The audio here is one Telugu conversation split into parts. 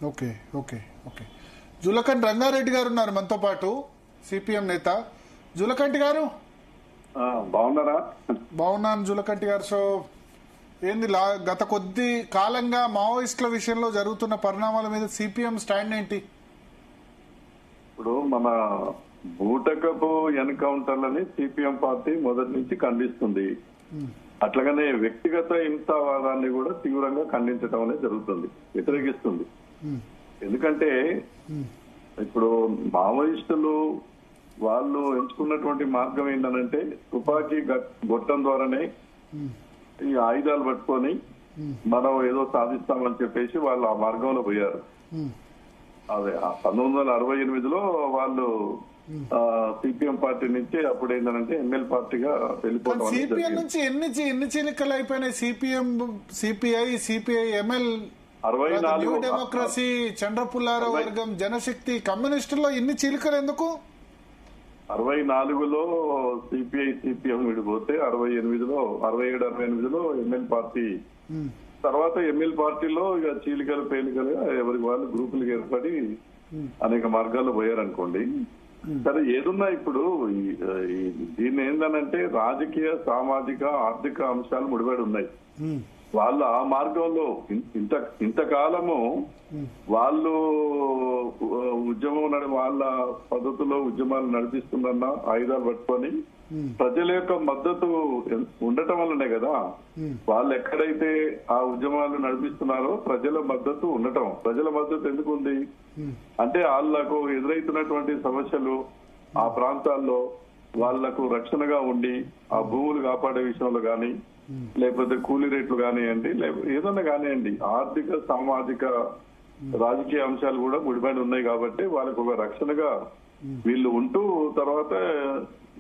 Okay okay okay Julakanti Rangareddy గారు ఉన్నారు మనతో పాటు, సిపిఎం నేత. జులకంటి గారు బాగున్నారా? బాగున్నాను జులకంటి గారు. సో ఏంది గత కొద్ది కాలంగా మావోయిస్టుల విషయంలో జరుగుతున్న పరిణామాల మీద సిపిఎం స్టాండ్ ఏంటి? ఇప్పుడు మన బూటకపు ఎన్కౌంటర్లని సిపిఎం పార్టీ మొదటి నుంచి ఖండిస్తుంది. అట్లాగనే వ్యక్తిగత హింసావాదాన్ని కూడా తీవ్రంగా ఖండించడం అనేది జరుగుతుంది, వ్యతిరేకిస్తుంది. ఎందుకంటే ఇప్పుడు మావోయిస్టులు వాళ్ళు ఎంచుకున్నటువంటి మార్గం ఏంటంటే తుపాకీ గొట్టం ద్వారానే ఈ ఆయుధాలు పట్టుకొని మనం ఏదో సాధిస్తామని చెప్పేసి వాళ్ళు ఆ మార్గంలో పోయారు. అదే 1968లో వాళ్ళు సిపిఎం పార్టీ నుంచి అప్పుడు ఏంటంటే ఎంఎల్ పార్టీగా వెళ్ళిపోవడం. సిపిఎం నుంచి ఎన్ని చీలికలు అయిపోయినాయి? సిపిఎం, సిపిఐ, ఎంఎల్, 64 డెమోక్రసీ, చంద్రపుల్లారావు వర్గం, జనశక్తి, కమ్యూనిస్టుల్లో ఇన్ని చీలికలు ఎందుకు? 64లో సిపిఐ సిపిఎం విడిపోతే 67 ఎంఎల్ పార్టీ, తర్వాత ఎంఎల్ పార్టీలో ఇక చీలికలు పేలికలుగా ఎవరికి వాళ్ళు గ్రూపులు ఏర్పడి అనేక మార్గాల్లో పోయారనుకోండి. సరే ఏదున్నా ఇప్పుడు దీన్ని ఏంటంటే రాజకీయ, సామాజిక, ఆర్థిక అంశాలు ముడిపడి ఉన్నాయి. వాళ్ళు ఆ మార్గంలో ఇంతకాలము వాళ్ళు ఉద్యమం వాళ్ళ పద్ధతిలో ఉద్యమాలు నడిపిస్తుందన్న ఆయుధాలు పట్టుకొని ప్రజల యొక్క మద్దతు ఉండటం వల్లనే కదా వాళ్ళు ఎక్కడైతే ఆ ఉద్యమాలు నడిపిస్తున్నారో ప్రజల మద్దతు ఉండటం. ప్రజల మద్దతు ఎందుకు ఉంది అంటే వాళ్లకు ఎదురైతున్నటువంటి సమస్యలు ఆ ప్రాంతాల్లో వాళ్లకు రక్షణగా ఉండి ఆ భూములు కాపాడే విషయంలో గాని, లేకపోతే కూలీ రేట్లు కానివ్వండి, లేకపోతే ఏదన్నా కానివ్వండి, ఆర్థిక, సామాజిక, రాజకీయ అంశాలు కూడా ముడిపడి ఉన్నాయి కాబట్టి వాళ్ళకు ఒక రక్షణగా వీళ్ళు ఉంటూ తర్వాత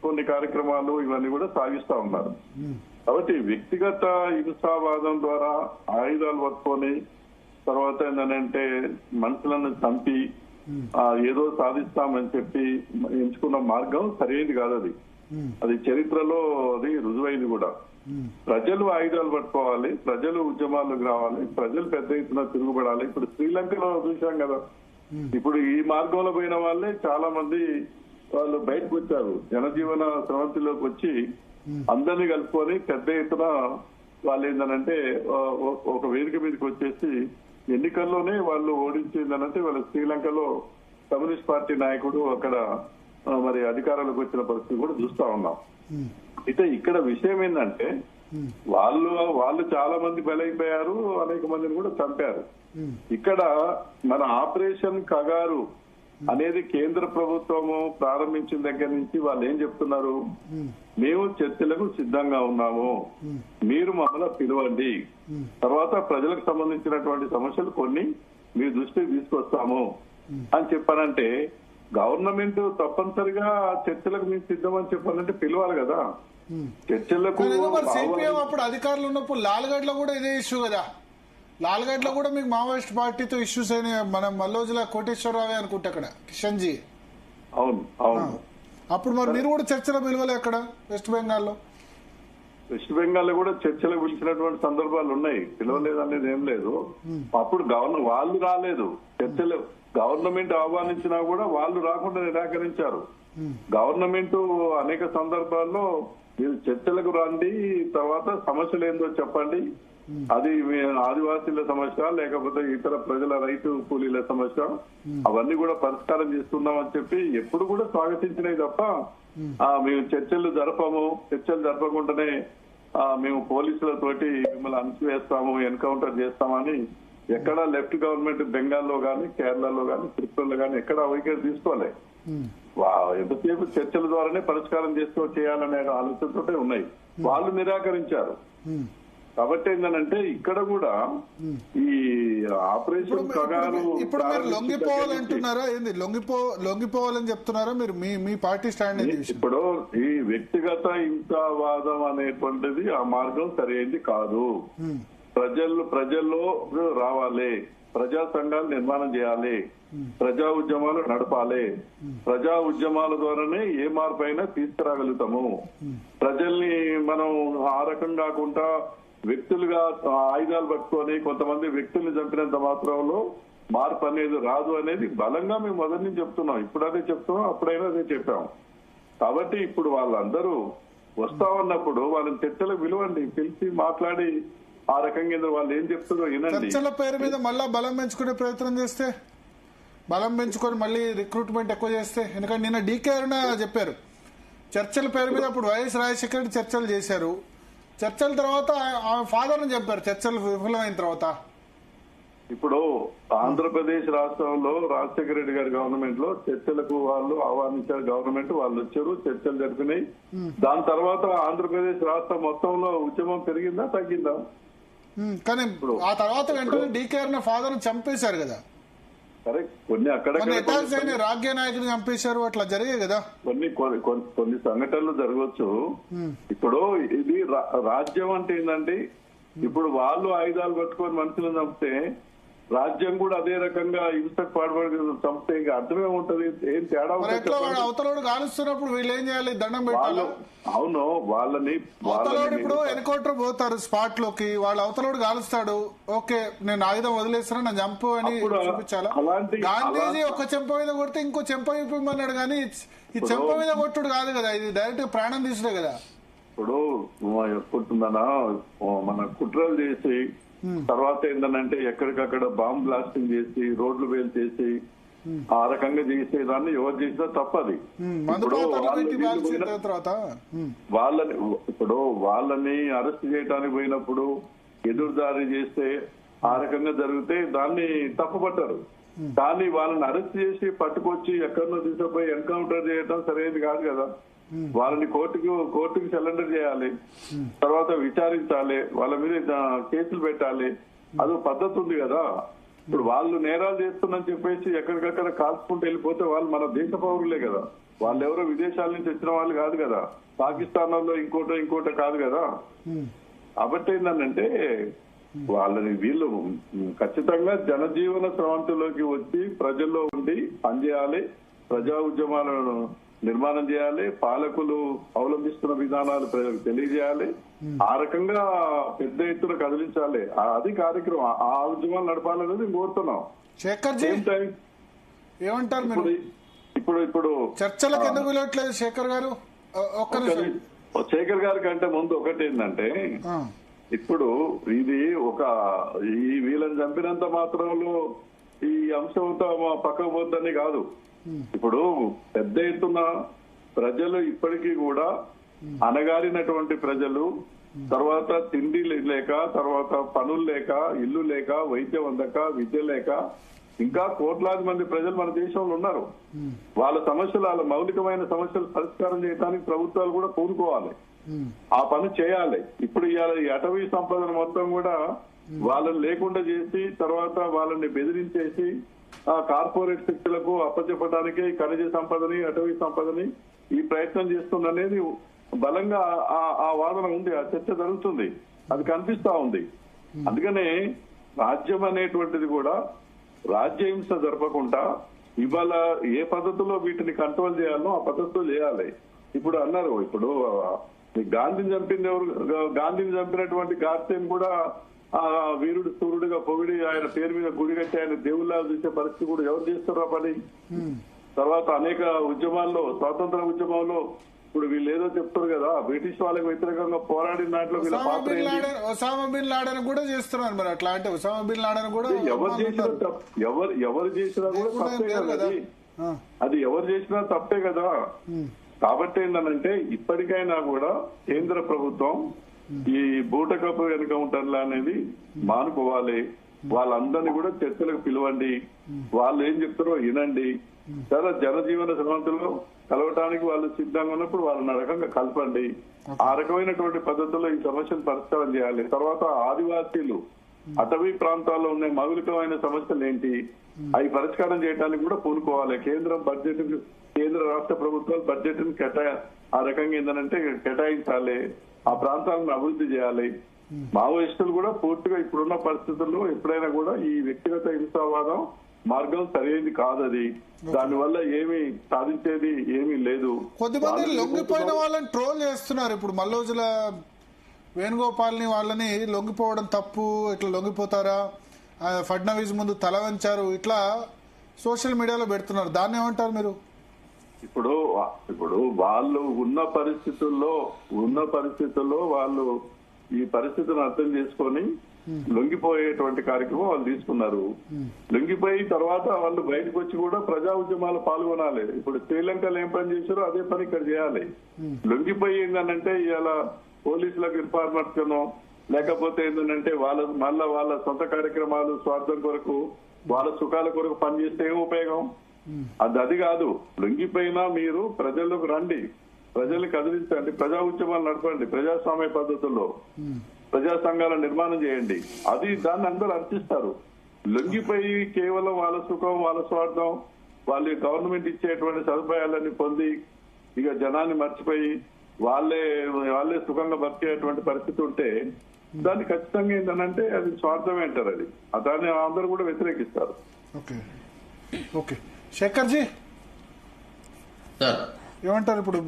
కొన్ని కార్యక్రమాలు ఇవన్నీ కూడా సాగిస్తా ఉన్నారు. కాబట్టి వ్యక్తిగత హింసావాదం ద్వారా ఆయుధాలు పట్టుకొని తర్వాత ఏంటంటే మనుషులను చంపి ఏదో సాధిస్తామని చెప్పి ఎంచుకున్న మార్గం సరైనది కాదు. అది చరిత్రలో అది రుజువైంది కూడా. ప్రజలు ఆయుధాలు పట్టుకోవాలి, ప్రజలు ఉద్యమాలకు రావాలి, ప్రజలు పెద్ద ఎత్తున తిరుగుబడాలి. ఇప్పుడు శ్రీలంకలో చూసాం కదా, ఇప్పుడు ఈ మార్గంలో పోయిన వాళ్ళే చాలా మంది వాళ్ళు బయటకు వచ్చారు, జనజీవన స్రవంతిలోకి వచ్చి అందరినీ కలుపుకొని పెద్ద ఎత్తున వాళ్ళు ఏంటంటే ఒక వేదిక మీదకి వచ్చేసి ఎన్నికల్లోనే వాళ్ళు ఓడించిందనంటే వాళ్ళు శ్రీలంకలో కమ్యూనిస్ట్ పార్టీ నాయకుడు అక్కడ మరి అధికారంలోకి వచ్చిన పరిస్థితి కూడా చూస్తా ఉన్నాం. అయితే ఇక్కడ విషయం ఏంటంటే వాళ్ళు చాలా మంది బలైపోయారు, అనేక మందిని కూడా చంపారు. ఇక్కడ మన ఆపరేషన్ కగారు అనేది కేంద్ర ప్రభుత్వము ప్రారంభించిన దగ్గర నుంచి వాళ్ళు ఏం చెప్తున్నారు, మేము చర్చలకు సిద్ధంగా ఉన్నాము, మీరు మమ్మల్ని పిలవండి, తర్వాత ప్రజలకు సంబంధించినటువంటి సమస్యలు కొన్ని మీ దృష్టికి తీసుకొస్తాము అని చెప్పానంటే గవర్నమెంట్ తప్పనిసరిగా చర్చలకు మేము సిద్ధమని చెప్పాలంటే పిలవాలి కదా. చర్చలకు సిపిఎం అప్పుడు అధికారులు ఉన్నప్పుడు లాల్గఢ్ లో కూడా ఇదే ఇష్యూ కదా, లాల్గఢ్ లో కూడా మీకు మావోయిస్ట్ పార్టీతో ఇష్యూస్ అయినాయి. మనం మల్లోజుల కోటేశ్వరరావు అనుకుంటే అక్కడ కిషన్ జీ. అవును అవును. అప్పుడు మరి మీరు కూడా చర్చలో పిలవలే అక్కడ వెస్ట్ బెంగాల్లో? వెస్ట్ బెంగాల్లో కూడా చర్చలకు పిలిచినటువంటి సందర్భాలు ఉన్నాయి, పిలవలేదనేది ఏం లేదు. అప్పుడు వాళ్ళు రాలేదు చర్చలు, గవర్నమెంట్ ఆహ్వానించినా కూడా వాళ్ళు రాకుండా నిరాకరించారు. గవర్నమెంట్ అనేక సందర్భాల్లో మీరు చర్చలకు రండి, తర్వాత సమస్యలు ఏందో చెప్పండి, అది ఆదివాసీల సమస్య లేకపోతే ఇతర ప్రజల రైతు కూలీల సమస్య, అవన్నీ కూడా పరిష్కారం చేస్తున్నామని చెప్పి ఎప్పుడు కూడా స్వాగతించినవి తప్ప మేము చర్చలు జరపకుండానే మేము పోలీసులతోటి మిమ్మల్ని అణచివేస్తాము, ఎన్కౌంటర్ చేస్తామని ఎక్కడా లెఫ్ట్ గవర్నమెంట్ బెంగాల్లో గాని, కేరళలో గాని, త్రిపురలో గాని ఎక్కడా వైఖరి తీసుకోలే. ఎంతసేపు చర్చల ద్వారానే పరిష్కారం చేయాలనే ఆలోచనతో ఉన్నాయి, వాళ్ళు నిరాకరించారు. కాబట్టి ఏంటంటే ఇక్కడ కూడా ఈ ఆపరేషన్ ప్రకారం ఇప్పుడు మీరు లొంగిపోవాలంటున్నారా? ఏంది లొంగిపోవాలని చెప్తున్నారా మీరు? మీ పార్టీ స్టాండ్ ఏంది? ఇప్పుడు ఈ వ్యక్తిగత హింసావాదం అనేటువంటిది ఆ మార్గం సరైనది కాదు. ప్రజల్లో రావాలి, ప్రజా సంఘాలు నిర్మాణం చేయాలి, ప్రజా ఉద్యమాలు నడపాలి. ప్రజా ఉద్యమాల ద్వారానే ఏ మార్పు అయినా తీసుకురాగలుగుతాము. ప్రజల్ని మనం ఆ రకం కాకుండా వ్యక్తులుగా ఆయుధాలు పట్టుకొని కొంతమంది వ్యక్తుల్ని చంపినంత మాత్రంలో మార్పు అనేది రాదు అనేది బలంగా మేము మొదటి నుంచి చెప్తున్నాం. ఇప్పుడు అదే చెప్తున్నాం, అప్పుడైనా అదే చెప్పాం. కాబట్టి ఇప్పుడు వాళ్ళందరూ వస్తామన్నప్పుడు వాళ్ళని చర్చలకు పిలవండి, పిలిచి మాట్లాడి ఆ రకంగా వాళ్ళు ఏం చెప్తుందో వినండి. చర్చల పేరు మీద మళ్ళా బలం పెంచుకునే ప్రయత్నం చేస్తే, బలం పెంచుకొని మళ్ళీ రిక్రూట్మెంట్ ఎక్కువ చేస్తే, ఎందుకంటే నిన్న డీకే అరుణ చెప్పారు చర్చల పేరు మీద. అప్పుడు వైఎస్ రాజశేఖర రెడ్డి చర్చలు చేశారు, చర్చల తర్వాత ఆమె ఫాదర్ ని చెప్పారు చర్చలు విఫలమైన తర్వాత. ఇప్పుడు ఆంధ్రప్రదేశ్ రాష్ట్రంలో రాజశేఖర రెడ్డి గారి గవర్నమెంట్ లో చర్చలకు వాళ్ళు ఆహ్వానించారు, గవర్నమెంట్ వాళ్ళు వచ్చారు, చర్చలు జరిపినాయి. దాని తర్వాత ఆంధ్రప్రదేశ్ రాష్ట్రం మొత్తంలో ఉద్యమం పెరిగిందా తగ్గిందా? కానీ ఆ తర్వాత వెంటనే డీకే ఫాదర్ చంపేశారు కదా. కరెక్ట్, కొన్ని అక్కడ రాజ్య నాయకుని చంపేశారు, అట్లా జరిగాయి కదా. కొన్ని సంఘటనలు జరగవచ్చు. ఇప్పుడు ఇది రాజ్యం అంటే ఏంటంటే, ఇప్పుడు వాళ్ళు ఆయుధాలు పట్టుకొని మనుషులను చంపితే రాజ్యం కూడా అదే రకంగా హింసకు పాల్పడి చంపితే ఇంకా అర్థమే ఉంటది. ఏం తేడా అవతలోడు కాలుస్తున్నప్పుడు వీళ్ళు ఏం చేయాలి? దండం పెట్టాలి. అవును, వాళ్ళని ఇప్పుడు ఎన్కౌంటర్ పోతారు స్పాట్ లోకి, వాళ్ళు అవతలోడు కాలుస్తాడు, ఓకే నేను ఆయుధం వదిలేస్తున్నా నా చంపు అని చూపించాలా? గాంధీజీ ఒక చెంప మీద కొడితే ఇంకో చెంప ఇప్పమన్నాడు, కానీ ఈ చెంప మీద కొట్టుడు కాదు కదా, ఇది డైరెక్ట్ ప్రాణం తీసుడే కదా. ఇప్పుడు మన కుట్రలు చేసి తర్వాత ఏంటంటే ఎక్కడికక్కడ బాంబ్ బ్లాస్టింగ్ చేసి రోడ్లు వేలు చేసి ఆ రకంగా చేసేదాన్ని ఎవరు చేసినా తప్పది. వాళ్ళని అరెస్ట్ చేయడానికి పోయినప్పుడు ఎదురుదారి చేస్తే ఆ రకంగా జరిగితే దాన్ని తప్పుపట్టారు. కానీ వాళ్ళని అరెస్ట్ చేసి పట్టుకొచ్చి ఎక్కడనో తీసుకుపోయి ఎన్కౌంటర్ చేయడం సరైనది కాదు కదా. వాళ్ళని కోర్టుకి సరెండర్ చేయాలి, తర్వాత విచారించాలి, వాళ్ళ మీద కేసులు పెట్టాలి, అది పద్ధతి ఉంది కదా. ఇప్పుడు వాళ్ళు నేరాలు చేస్తున్నని చెప్పేసి ఎక్కడికక్కడ కాల్చుకుంటూ వెళ్ళిపోతే వాళ్ళు మన దేశ పౌరులే కదా, వాళ్ళు ఎవరో విదేశాల నుంచి వచ్చిన వాళ్ళు కాదు కదా, పాకిస్తాన్ లో ఇంకోటో కాదు కదా. కాబట్టి ఏంటంటే వాళ్ళని వీళ్ళు ఖచ్చితంగా జనజీవన స్రవంతిలోకి వచ్చి ప్రజల్లో ఉండి పనిచేయాలి, ప్రజా ఉద్యమాలను నిర్మాణం చేయాలి, పాలకులు అవలంబిస్తున్న విధానాలు ప్రజలకు తెలియజేయాలి, ఆ రకంగా పెద్ద ఎత్తున కదిలించాలి. అది కార్యక్రమం, ఆ ఉద్యమాలు నడపాలనేది కోరుతున్నాం. శేఖర్ జీ ఏమంటారు మీరు? ఇప్పుడు చర్చలకు ఎందుకు వెళ్ళట్లేదు శేఖర్ గారు? శేఖర్ గారి కంటే ముందు ఒకటి ఏంటంటే, ఇప్పుడు ఇది ఈ వీళ్ళని చంపినంత మాత్రంలో ఈ అంశంతో పక్కకు పోద్దని కాదు. ఇప్పుడు పెద్ద ఎత్తున ప్రజలు ఇప్పటికీ కూడా అనగారినటువంటి ప్రజలు, తర్వాత తిండి లేక, తర్వాత పనులు లేక, ఇల్లు లేక, వైద్యం అందక, విద్య లేక ఇంకా కోట్లాది మంది ప్రజలు మన దేశంలో ఉన్నారు. వాళ్ళ సమస్యలు, వాళ్ళ మౌలికమైన సమస్యలు పరిష్కారం చేయడానికి ప్రభుత్వాలు కూడా పూనుకోవాలి, ఆ పని చేయాలి. ఇప్పుడు ఇవాళ ఈ అటవీ సంపదను మొత్తం కూడా వాళ్ళని లేకుండా చేసి తర్వాత వాళ్ళని బెదిరించేసి ఆ కార్పొరేట్ శక్తులకు అప్పచెప్పడానికి ఖనిజ సంపదని, అటవీ సంపదని ఈ ప్రయత్నం చేస్తుందనేది బలంగా ఆ వాదన ఉంది, ఆ చర్చ జరుగుతుంది, అది కనిపిస్తా ఉంది. అందుకనే రాజ్యం అనేటువంటిది కూడా రాజ్యహింస జరపకుండా ఇవాళ ఏ పద్ధతిలో వీటిని కంట్రోల్ చేయాలో ఆ పద్ధతిలో చేయాలి. ఇప్పుడు అన్నారు, ఇప్పుడు గాంధీని చంపినటువంటి గాడ్సేని కూడా ఆ వీరుడు సూర్యుడిగా పొగిడి ఆయన పేరు మీద గుడి కట్టి ఆయన దేవుళ్ళ చూసే పరిస్థితి కూడా ఎవరు చేస్తారో పని. తర్వాత అనేక ఉద్యమాల్లో, స్వాతంత్ర ఉద్యమంలో ఇప్పుడు వీళ్ళు ఏదో చెప్తారు కదా, బ్రిటిష్ వాళ్ళకి వ్యతిరేకంగా పోరాడిన దాంట్లో వీళ్ళ పాత్ర ఒసామా బిన్ లాడెన్ కూడా చేస్తున్నారు మరి. అట్లా అంటే ఒసామా బిన్ లాడెన్ కూడా ఎవరు చేసినా కూడా తప్పే కదా, అది ఎవరు చేసినా తప్పే కదా. కాబట్టి ఏంటంటే ఇప్పటికైనా కూడా కేంద్ర ప్రభుత్వం ఈ బూటకపు ఎన్కౌంటర్లు అనేది మానుకోవాలి. వాళ్ళందరినీ కూడా చర్చలకు పిలవండి, వాళ్ళు ఏం చెప్తారో వినండి. చాలా జనజీవన శ్రమంతులు కలవటానికి వాళ్ళు సిద్ధంగా ఉన్నప్పుడు వాళ్ళని రకంగా కలపండి. ఆ రకమైనటువంటి పద్ధతుల్లో ఈ సమస్యను పరిష్కారం చేయాలి. తర్వాత ఆదివాసీలు అటవీ ప్రాంతాల్లో ఉన్న మౌలికమైన సమస్యలు ఏంటి, అవి పరిష్కారం చేయడానికి కూడా పూనుకోవాలి. కేంద్ర రాష్ట్ర ప్రభుత్వాలు బడ్జెట్ ఆ రకంగా ఏంటంటే కేటాయించాలి, ఆ ప్రాంతాలను అభివృద్ధి చేయాలి. మావోయిస్టులు కూడా పూర్తిగా ఇప్పుడున్న పరిస్థితుల్లో ఎప్పుడైనా కూడా ఈ వ్యక్తిగత హింసావాదం మార్గం సరైనది కాదది, దానివల్ల ఏమి సాధించేది ఏమీ లేదు. కొద్దిమంది లొంగిపోయిన వాళ్ళని ట్రోల్ చేస్తున్నారు. ఇప్పుడు మల్లోజుల వేణుగోపాల్ని వాళ్ళని లొంగిపోవడం తప్పు, ఇట్లా లొంగిపోతారా ఫడ్నవీస్ ముందు తల వంచారు, ఇట్లా సోషల్ మీడియాలో పెడుతున్నారు. దాన్ని ఏమంటారు మీరు? ఇప్పుడు వాళ్ళు ఉన్న పరిస్థితుల్లో వాళ్ళు ఈ పరిస్థితిని అర్థం చేసుకొని లొంగిపోయేటువంటి కార్యక్రమం వాళ్ళు తీసుకున్నారు. లొంగిపోయి తర్వాత వాళ్ళు బయటకు వచ్చి కూడా ప్రజా ఉద్యమాలు పాల్గొనాలి. ఇప్పుడు శ్రీలంకలో ఏం పని చేశారో అదే పని ఇక్కడ చేయాలి. లొంగిపోయి ఏంటంటే ఇలా పోలీసులకు ఇన్ఫార్మర్స్ కనో లేకపోతే ఏంటంటే వాళ్ళ సొంత కార్యక్రమాలు స్వార్థం కొరకు వాళ్ళ సుఖాల కొరకు పనిచేస్తే ఏం ఉపయోగం? అది కాదు. లొంగిపోయినా మీరు ప్రజల్లోకి రండి, ప్రజల్ని కదిలించండి, ప్రజా ఉద్యమాలు నడపండి, ప్రజాస్వామ్య పద్ధతుల్లో ప్రజా సంఘాల నిర్మాణం చేయండి. దాన్ని అందరూ అర్థిస్తారు. లొంగిపోయి కేవలం వాళ్ళ సుఖం, వాళ్ళ స్వార్థం, వాళ్ళు గవర్నమెంట్ ఇచ్చేటువంటి సదుపాయాలన్నీ పొంది ఇక జనాన్ని మర్చిపోయి వాళ్ళే సుఖంగా బతికేటువంటి పరిస్థితి ఉంటే దాన్ని ఖచ్చితంగా ఏంటంటే అది స్వార్థమే అంటారు. అది దాన్ని అందరూ కూడా వ్యతిరేకిస్తారు. Okay okay Shekhar ji sir ఏమంటారు ఇప్పుడు?